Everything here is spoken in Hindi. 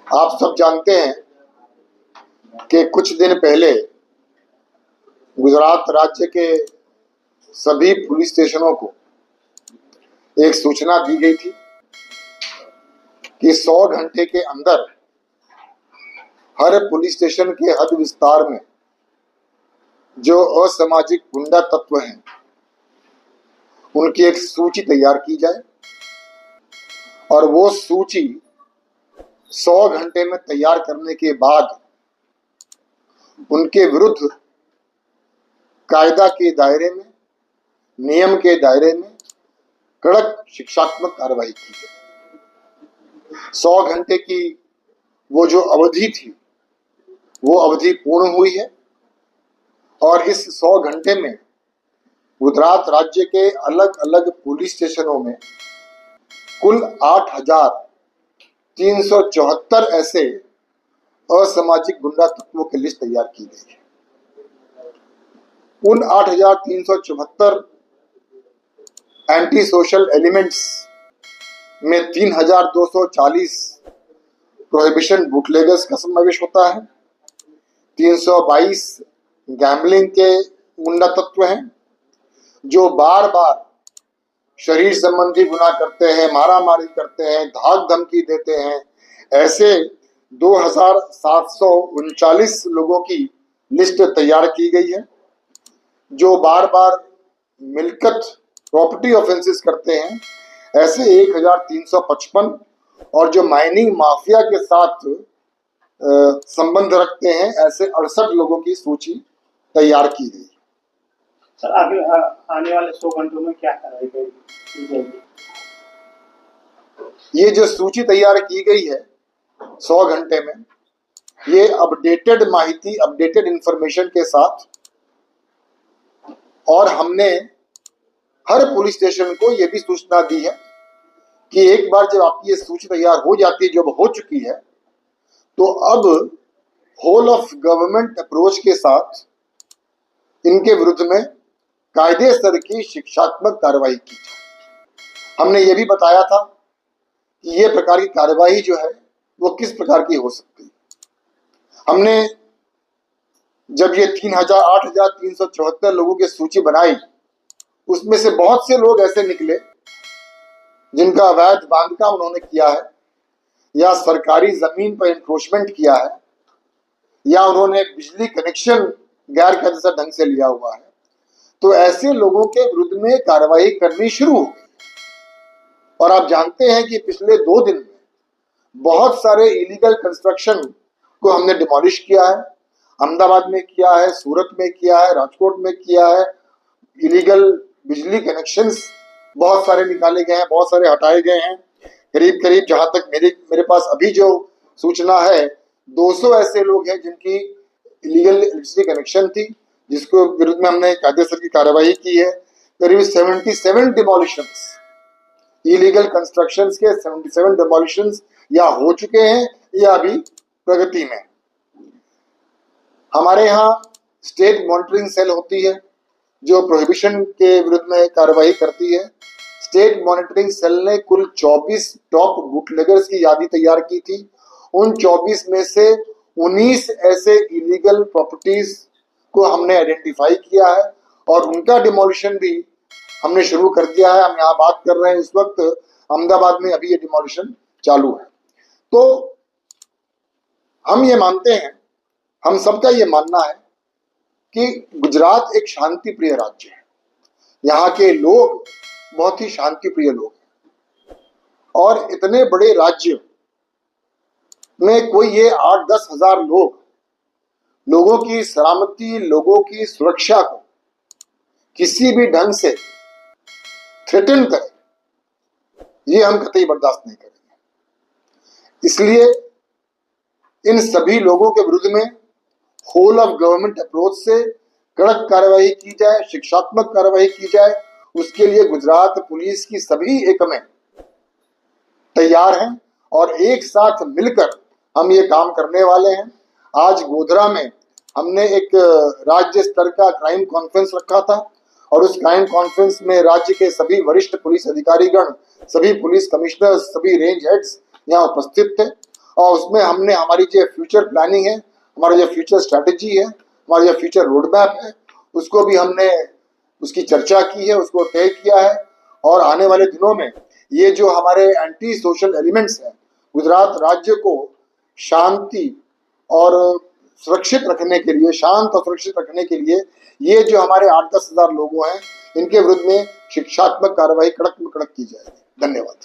आप सब जानते हैं कि कुछ दिन पहले गुजरात राज्य के सभी पुलिस स्टेशनों को एक सूचना दी गई थी कि 100 घंटे के अंदर हर पुलिस स्टेशन के हद विस्तार में जो असामाजिक गुंडा तत्व हैं उनकी एक सूची तैयार की जाए और वो सूची 100 घंटे में तैयार करने के बाद उनके विरुद्ध कायदा के दायरे में, नियम के दायरे में कड़क शिक्षात्मक कार्रवाई की जाए। 100 घंटे की वो जो अवधि थी वो अवधि पूर्ण हुई है और इस 100 घंटे में गुजरात राज्य के अलग अलग पुलिस स्टेशनों में कुल 8,374 ऐसे असामाजिक गुंडा तत्वों की लिस्ट तैयार की गई है। उन 8,374 एंटी सोशल एलिमेंट्स में 3,240 प्रोहिबिशन बूटलेगर्स का समावेश होता है, 322 गैम्बलिंग के गुंडा तत्व हैं जो बार बार शरीर संबंधी गुनाह करते हैं, मारामारी करते हैं, धाक धमकी देते हैं। ऐसे 2,739 लोगों की लिस्ट तैयार की गई है जो बार बार मिलकत प्रॉपर्टी ऑफेंसेस करते हैं। ऐसे 1,355 और जो माइनिंग माफिया के साथ संबंध रखते हैं ऐसे 68 लोगों की सूची तैयार की गई। सर आगे आने वाले 100 घंटों में क्या कार्रवाई की जाएगी? ये जो सूची तैयार की गई है 100 घंटे में, ये अपडेटेड माहिती, अपडेटेड इंफॉर्मेशन के साथ, और हमने हर पुलिस स्टेशन को ये भी सूचना दी है कि एक बार जब आपकी ये सूची तैयार हो जाती है, जब हो चुकी है, तो अब होल ऑफ गवर्नमेंट अप्रोच के साथ इनके विरुद्ध में कायदे स्तर की शिक्षात्मक कार्रवाई की जाए। हमने ये भी बताया था कि ये प्रकार की कार्रवाई जो है वो किस प्रकार की हो सकती है। हमने जब ये 8,374 लोगों की सूची बनाई, उसमें से बहुत से लोग ऐसे निकले जिनका अवैध बांधकाम उन्होंने किया है, या सरकारी जमीन पर एनक्रोचमेंट किया है, या उन्होंने बिजली कनेक्शन गैर कायदेसर ढंग से लिया हुआ है। तो ऐसे लोगों के विरुद्ध में कार्रवाई करनी शुरू हो गई। और आप जानते हैं कि पिछले 2 दिन में बहुत सारे इलीगल कंस्ट्रक्शन को हमने डिमोलिश किया है। अहमदाबाद में किया है, सूरत में किया है, राजकोट में किया है। इलीगल बिजली कनेक्शंस बहुत सारे निकाले गए हैं, बहुत सारे हटाए गए हैं। करीब करीब जहां तक मेरे पास अभी जो सूचना है, 200 ऐसे लोग हैं जिनकी इलीगल इलेक्ट्रिसिटी कनेक्शन थी, जिसको विरुद्ध में हमने कायदेसर की कार्रवाई की है। करीब 77 डिमोलिशंस, इलीगल कंस्ट्रक्शंस के 77 डिमोलिशंस या हो चुके हैं या अभी प्रगति में। हमारे यहाँ स्टेट मॉनिटरिंग सेल होती है जो प्रोहिबिशन के विरुद्ध में कार्रवाई करती है। स्टेट मॉनिटरिंग सेल ने कुल 24 टॉप बूटलेगर्स की यादी तैयार की थी। उन 24 में से 19 ऐसे इलीगल प्रॉपर्टीज को हमने आइडेंटिफाई किया है और उनका डिमोलिशन भी हमने शुरू कर दिया है। हम यहाँ बात कर रहे हैं इस वक्त अहमदाबाद में अभी ये डिमोलिशन चालू है। तो हम ये मानते हैं, हम सबका ये मानना है कि गुजरात एक शांति प्रिय राज्य है। यहाँ के लोग बहुत ही शांति प्रिय लोग हैं और इतने बड़े राज्य में कोई ये 8-10 हजार लोगों की सलामती, लोगों की सुरक्षा को किसी भी ढंग से थ्रेटन करे, ये हम कतई बर्दाश्त नहीं करेंगे। इसलिए इन सभी लोगों के विरुद्ध में होल ऑफ गवर्नमेंट अप्रोच से कड़क कार्रवाई की जाए, शिक्षात्मक कार्रवाई की जाए। उसके लिए गुजरात पुलिस की सभी एकमें तैयार हैं और एक साथ मिलकर हम ये काम करने वाले हैं। आज गोधरा में हमने एक राज्य स्तर का क्राइम कॉन्फ्रेंस रखा था और उस क्राइम कॉन्फ्रेंस में राज्य के सभी वरिष्ठ पुलिस अधिकारीगण, सभी पुलिस कमिश्नर, सभी रेंज हेड्स यहाँ उपस्थित थे और उसमें हमने हमारी जो फ्यूचर प्लानिंग है, हमारा जो फ्यूचर स्ट्रैटेजी है, हमारा जो फ्यूचर रोड मैप है, उसको भी हमने उसकी चर्चा की है, उसको तय किया है। और आने वाले दिनों में ये जो हमारे एंटी सोशल एलिमेंट्स हैं, गुजरात राज्य को शांति और सुरक्षित रखने के लिए, शांत और सुरक्षित रखने के लिए ये जो हमारे 8-10 हजार लोगों हैं, इनके विरुद्ध में शिक्षात्मक कार्रवाई कड़क में कड़क की जाएगी। धन्यवाद।